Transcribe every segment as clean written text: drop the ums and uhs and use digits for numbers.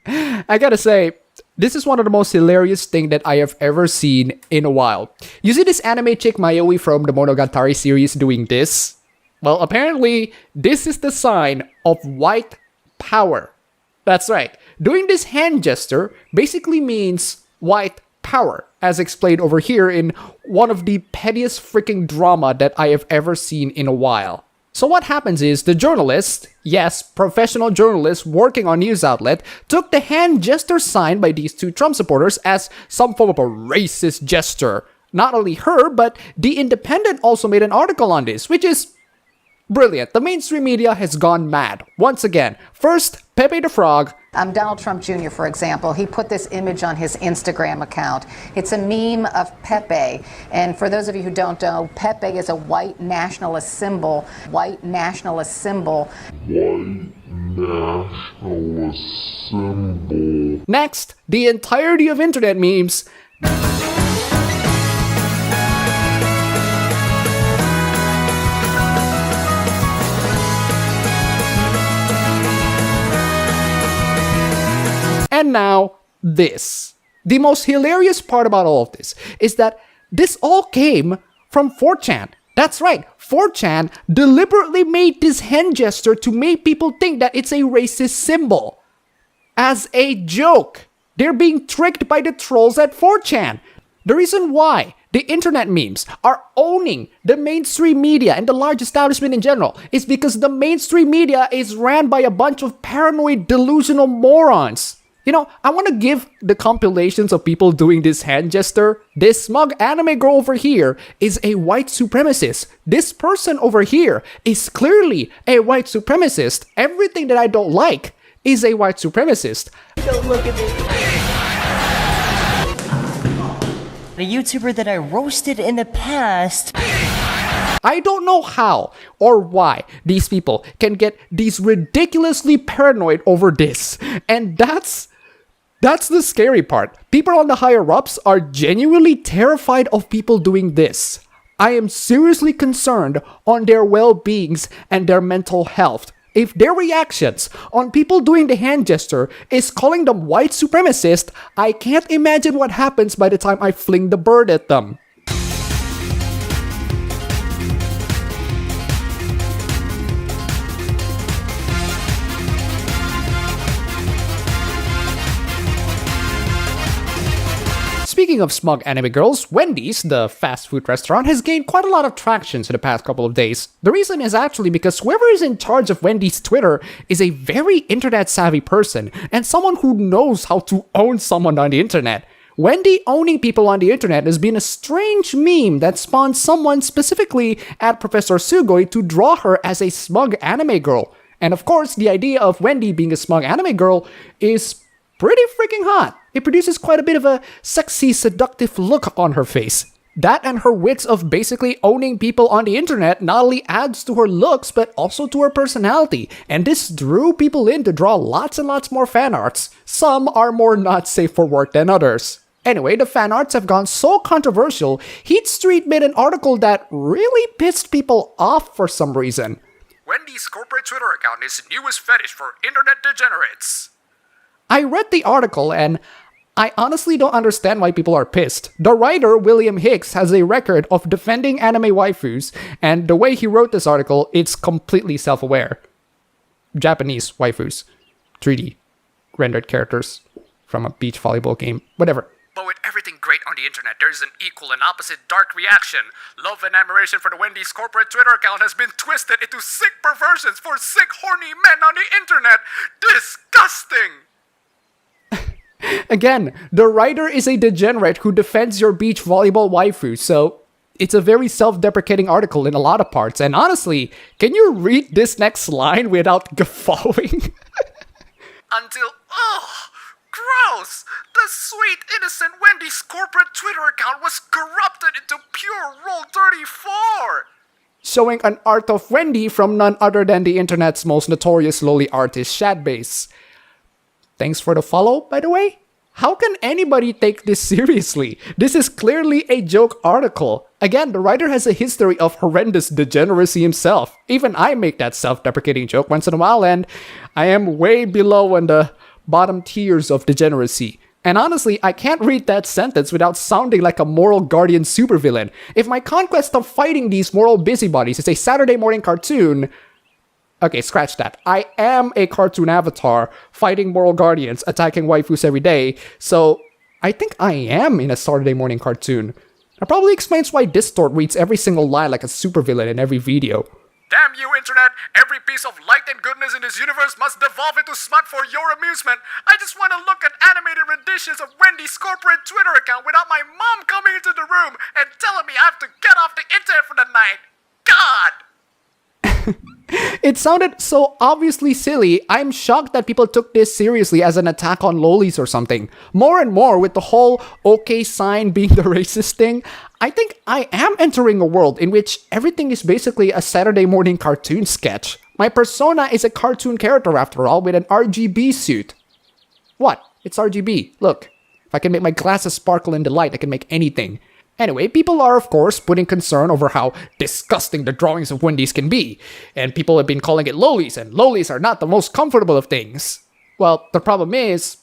I gotta say, this is one of the most hilarious things that I have ever seen in a while. You see this anime chick Mayoi from the Monogatari series doing this? Well, apparently, this is the sign of white power. That's right. Doing this hand gesture basically means white power, as explained over here in one of the pettiest freaking drama that I have ever seen in a while. So what happens is the journalist, yes, professional journalist working on news outlet, took the hand gesture signed by these two Trump supporters as some form of a racist gesture. Not only her, but The Independent also made an article on this, which is brilliant. The mainstream media has gone mad. Once again, first, Pepe the Frog. Donald Trump Jr., for example, he put this image on his Instagram account. It's a meme of Pepe. And for those of you who don't know, Pepe is a white nationalist symbol. White nationalist symbol. White nationalist symbol. Next, the entirety of internet memes. And now, this. The most hilarious part about all of this is that this all came from 4chan. That's right, 4chan deliberately made this hand gesture to make people think that it's a racist symbol. As a joke. They're being tricked by the trolls at 4chan. The reason why the internet memes are owning the mainstream media and the large establishment in general is because the mainstream media is ran by a bunch of paranoid, delusional morons. You know, I want to give the compilations of people doing this hand gesture. This smug anime girl over here is a white supremacist. This person over here is clearly a white supremacist. Everything that I don't like is a white supremacist. Don't look at me. The YouTuber that I roasted in the past. I don't know how or why these people can get these ridiculously paranoid over this. And that's the scary part. People on the higher-ups are genuinely terrified of people doing this. I am seriously concerned on their well-beings and their mental health. If their reactions on people doing the hand gesture is calling them white supremacist, I can't imagine what happens by the time I fling the bird at them. Speaking of smug anime girls, Wendy's, the fast food restaurant, has gained quite a lot of traction in the past couple of days. The reason is actually because whoever is in charge of Wendy's Twitter is a very internet-savvy person and someone who knows how to own someone on the internet. Wendy owning people on the internet has been a strange meme that spawned someone specifically at Professor Sugoi to draw her as a smug anime girl. And of course, the idea of Wendy being a smug anime girl is pretty freaking hot. It produces quite a bit of a sexy, seductive look on her face. That and her wits of basically owning people on the internet not only adds to her looks, but also to her personality. And this drew people in to draw lots and lots more fan arts. Some are more not safe for work than others. Anyway, the fan arts have gone so controversial, Heat Street made an article that really pissed people off for some reason. Wendy's corporate Twitter account is the newest fetish for internet degenerates. I read the article and I honestly don't understand why people are pissed. The writer, William Hicks, has a record of defending anime waifus, and the way he wrote this article, it's completely self-aware. Japanese waifus. 3D. Rendered characters from a beach volleyball game. Whatever. But with everything great on the internet, there's an equal and opposite dark reaction. Love and admiration for the Wendy's corporate Twitter account has been twisted into sick perversions for sick, horny men on the internet. Disgusting! Again, the writer is a degenerate who defends your beach volleyball waifu, so it's a very self-deprecating article in a lot of parts. And honestly, can you read this next line without guffawing? Until, gross! The sweet, innocent Wendy's corporate Twitter account was corrupted into pure Roll34! Showing an art of Wendy from none other than the internet's most notorious lowly artist, Shadbase. Thanks for the follow, by the way. How can anybody take this seriously? This is clearly a joke article. Again, the writer has a history of horrendous degeneracy himself. Even I make that self-deprecating joke once in a while, and I am way below on the bottom tiers of degeneracy. And honestly, I can't read that sentence without sounding like a moral guardian supervillain. If my conquest of fighting these moral busybodies is a Saturday morning cartoon... Okay, scratch that. I am a cartoon avatar fighting moral guardians, attacking waifus every day, so I think I am in a Saturday morning cartoon. That probably explains why Distort reads every single line like a supervillain in every video. Damn you, Internet! Every piece of light and goodness in this universe must devolve into smut for your amusement. I just want to look at animated renditions of Wendy's corporate Twitter account without my mom coming into the room and telling me I have to get off the internet for the night. God! It sounded so obviously silly, I'm shocked that people took this seriously as an attack on lolis or something. More and more, with the whole okay sign being the racist thing, I think I am entering a world in which everything is basically a Saturday morning cartoon sketch. My persona is a cartoon character after all, with an RGB suit. What? It's RGB. Look, if I can make my glasses sparkle in the light, I can make anything. Anyway, people are, of course, putting concern over how disgusting the drawings of Wendy's can be, and people have been calling it lolis, and lolis are not the most comfortable of things. Well, the problem is,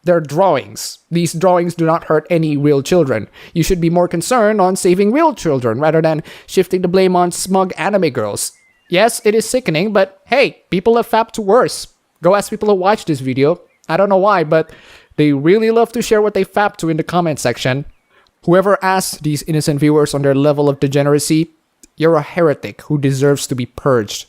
they're drawings. These drawings do not hurt any real children. You should be more concerned on saving real children, rather than shifting the blame on smug anime girls. Yes, it is sickening, but hey, people have fapped to worse. Go ask people who watch this video. I don't know why, but they really love to share what they fapped to in the comment section. Whoever asks these innocent viewers on their level of degeneracy, you're a heretic who deserves to be purged.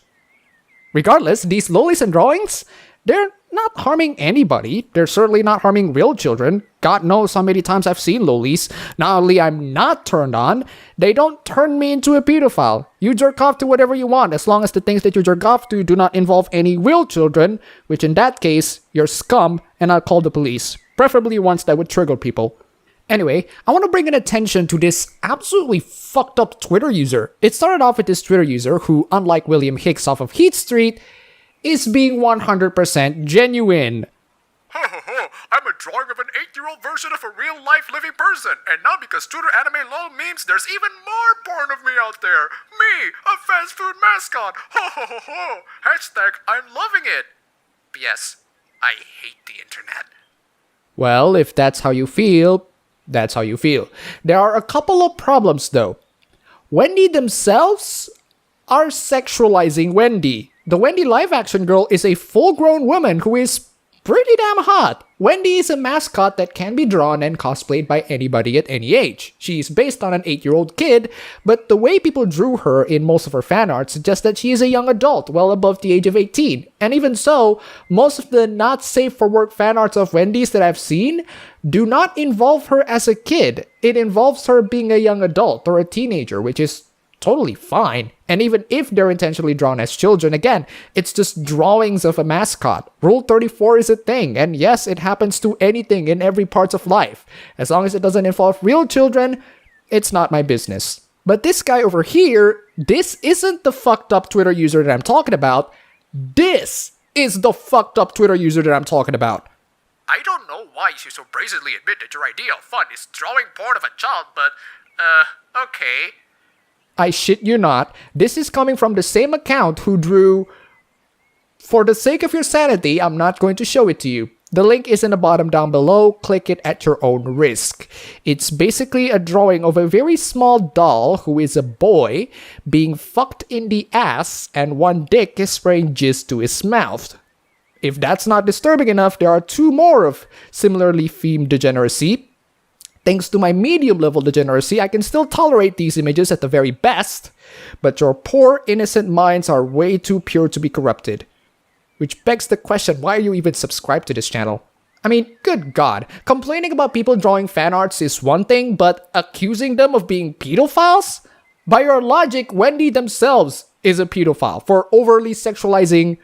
Regardless, these lolis and drawings, they're not harming anybody. They're certainly not harming real children. God knows how many times I've seen lolis. Not only I'm not turned on, they don't turn me into a pedophile. You jerk off to whatever you want, as long as the things that you jerk off to do not involve any real children, which in that case, you're scum, and I'll call the police. Preferably ones that would trigger people. Anyway, I want to bring an attention to this absolutely fucked up Twitter user. It started off with this Twitter user who, unlike William Hicks off of Heat Street, is being 100% genuine. Ho ho ho, I'm a drawing of an 8-year-old version of a real-life living person, and now because Twitter anime lol memes, there's even more porn of me out there. Me, a fast food mascot. Ho ho ho ho. Hashtag, I'm loving it. P.S. I hate the internet. Well, if that's how you feel, that's how you feel. There are a couple of problems though. Wendy themselves are sexualizing Wendy. The Wendy live-action girl is a full-grown woman who is pretty damn hot. Wendy is a mascot that can be drawn and cosplayed by anybody at any age. She's based on an 8-year-old kid, but the way people drew her in most of her fan art suggests that she is a young adult, well above the age of 18. And even so, most of the not safe for work fan arts of Wendy's that I've seen do not involve her as a kid. It involves her being a young adult or a teenager, which is totally fine. And even if they're intentionally drawn as children, again, it's just drawings of a mascot. Rule 34 is a thing, and yes, it happens to anything in every part of life. As long as it doesn't involve real children, it's not my business. But this guy over here, this isn't the fucked up Twitter user that I'm talking about. This is the fucked up Twitter user that I'm talking about. I don't know why you so brazenly admit that your idea of fun is drawing porn of a child, but, okay. I shit you not, this is coming from the same account who drew... For the sake of your sanity, I'm not going to show it to you. The link is in the bottom down below, click it at your own risk. It's basically a drawing of a very small doll who is a boy being fucked in the ass and one dick is spraying jizz to his mouth. If that's not disturbing enough, there are two more of similarly themed degeneracy. Thanks to my medium level degeneracy, I can still tolerate these images at the very best, but your poor innocent minds are way too pure to be corrupted. Which begs the question, why are you even subscribed to this channel? I mean, good god, complaining about people drawing fan arts is one thing, but accusing them of being pedophiles? By your logic, Wendy themselves is a pedophile for overly sexualizing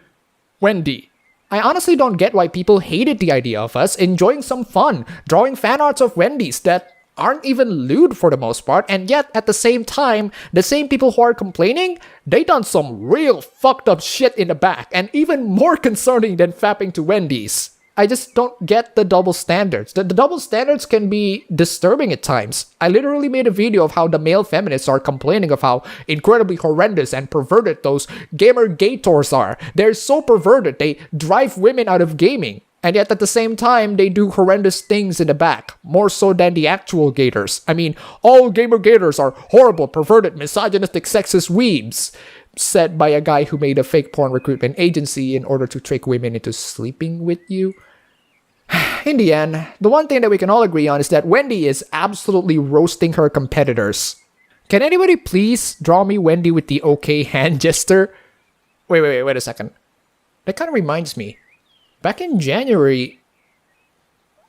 Wendy. I honestly don't get why people hated the idea of us enjoying some fun, drawing fan arts of Wendy's that aren't even lewd for the most part, and yet at the same time, the same people who are complaining, they done some real fucked up shit in the back, and even more concerning than fapping to Wendy's. I just don't get the double standards. The double standards can be disturbing at times. I literally made a video of how the male feminists are complaining of how incredibly horrendous and perverted those gamer gators are. They're so perverted, they drive women out of gaming. And yet at the same time, they do horrendous things in the back, more so than the actual gators. I mean, all gamer gators are horrible, perverted, misogynistic, sexist weebs, said by a guy who made a fake porn recruitment agency in order to trick women into sleeping with you. In the end, the one thing that we can all agree on is that Wendy is absolutely roasting her competitors. Can anybody please draw me Wendy with the okay hand gesture? Wait a second. That kind of reminds me. Back in January...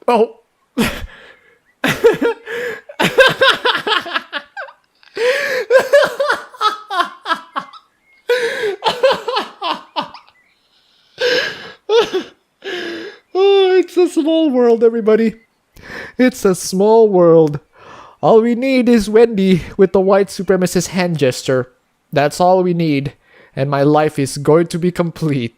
Oh. Oh, it's a small world, everybody. It's a small world. All we need is Wendy with the white supremacist hand gesture. That's all we need. And my life is going to be complete.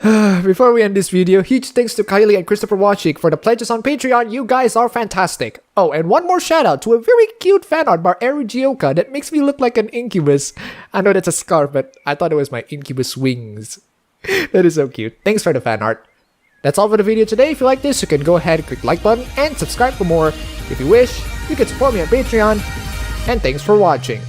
Before we end this video, huge thanks to Kylie and Christopher Wachik for the pledges on Patreon. You guys are fantastic. Oh, and one more shout out to a very cute fan art by Eru Gioka that makes me look like an incubus. I know that's a scarf, but I thought it was my incubus wings. That is so cute. Thanks for the fan art. That's all for the video today. If you like this, you can go ahead and click the like button and subscribe for more. If you wish, you can support me on Patreon. And thanks for watching.